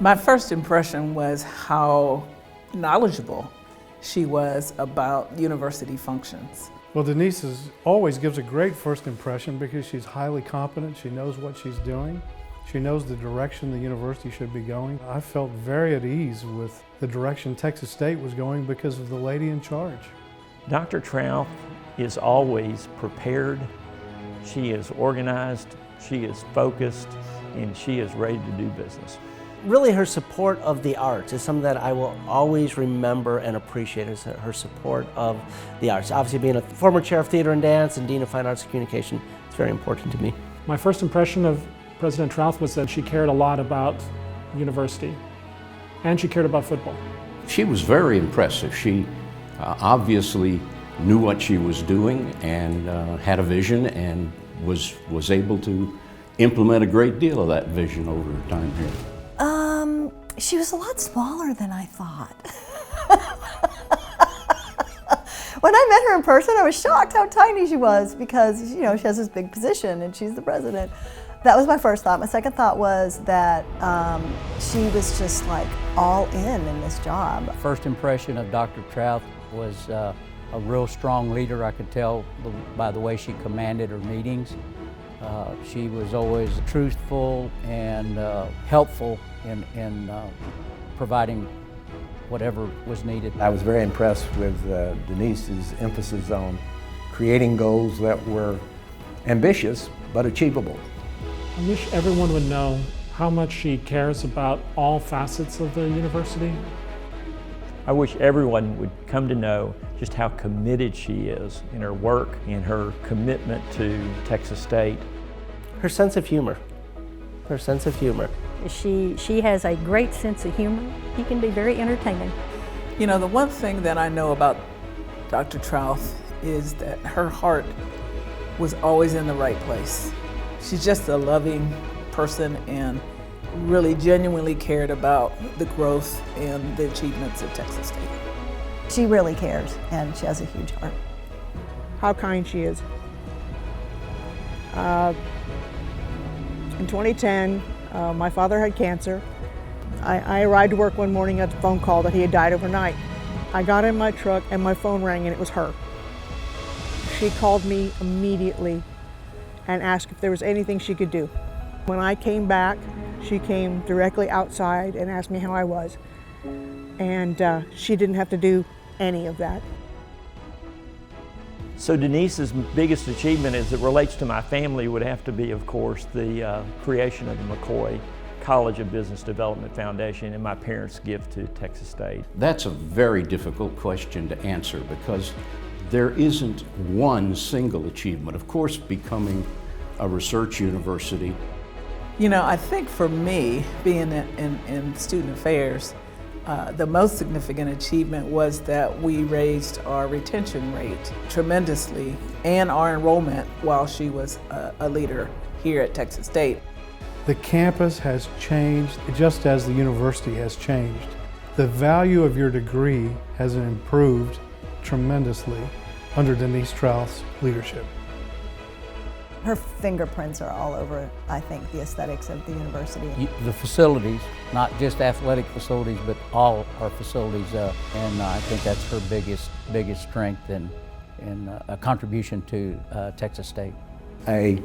My first impression was how knowledgeable she was about university functions. Well, Denise always gives a great first impression because she's highly competent, she knows what she's doing, she knows the direction the university should be going. I felt very at ease with the direction Texas State was going because of the lady in charge. Dr. Trauth is always prepared, she is organized, she is focused, and she is ready to do business. Really, her support of the arts is something that I will always remember and appreciate, is her support of the arts. Obviously, being a former chair of theater and dance and dean of fine arts and communication, it's very important to me. My first impression of President Trauth was that she cared a lot about university, and she cared about football. She was very impressive. She obviously knew what she was doing and had a vision and was able to implement a great deal of that vision over time here. She was a lot smaller than I thought. When I met her in person, I was shocked how tiny she was because, you know, she has this big position and she's the president. That was my first thought. My second thought was that she was just like all in this job. First impression of Dr. Trauth was a real strong leader. I could tell by the way she commanded her meetings. She was always truthful and helpful in providing whatever was needed. I was very impressed with Denise's emphasis on creating goals that were ambitious but achievable. I wish everyone would know how much she cares about all facets of the university. I wish everyone would come to know just how committed she is in her work and her commitment to Texas State. Her sense of humor. Her sense of humor. She has a great sense of humor. He can be very entertaining. You know, the one thing that I know about Dr. Trauth is that her heart was always in the right place. She's just a loving person and really genuinely cared about the growth and the achievements of Texas State. She really cares, and she has a huge heart. How kind she is. In 2010, my father had cancer. I arrived to work one morning, got the phone call that he had died overnight. I got in my truck and my phone rang and it was her. She called me immediately and asked if there was anything she could do. When I came back, she came directly outside and asked me how I was. And she didn't have to do any of that. So Denise's biggest achievement as it relates to my family would have to be, of course, the creation of the McCoy College of Business Development Foundation and my parents' gift to Texas State. That's a very difficult question to answer because there isn't one single achievement. Of course, becoming a research university. You know, I think for me, being in student affairs, the most significant achievement was that we raised our retention rate tremendously and our enrollment while she was a leader here at Texas State. The campus has changed just as the university has changed. The value of your degree has improved tremendously under Denise Trauth's leadership. Her fingerprints are all over, I think, the aesthetics of the university. The facilities, not just athletic facilities, but all our facilities, and I think that's her biggest strength and a contribution to Texas State. A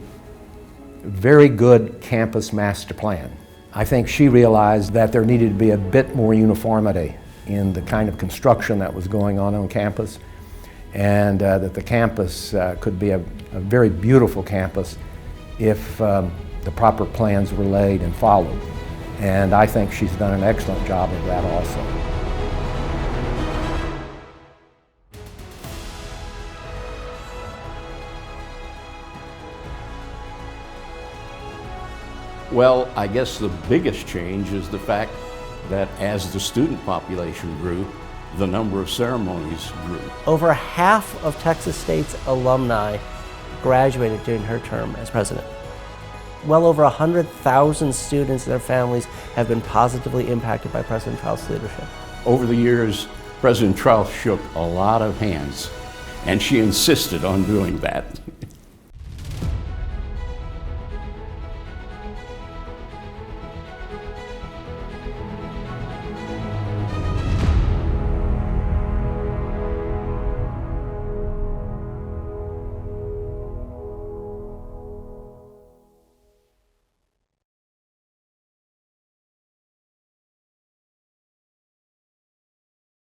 very good campus master plan. I think she realized that there needed to be a bit more uniformity in the kind of construction that was going on campus, and that the campus could be a very beautiful campus if the proper plans were laid and followed. And I think she's done an excellent job of that also. Well, I guess the biggest change is the fact that as the student population grew, the number of ceremonies grew. Over half of Texas State's alumni graduated during her term as president. Well over 100,000 students and their families have been positively impacted by President Trauth's leadership. Over the years, President Trauth shook a lot of hands, and she insisted on doing that.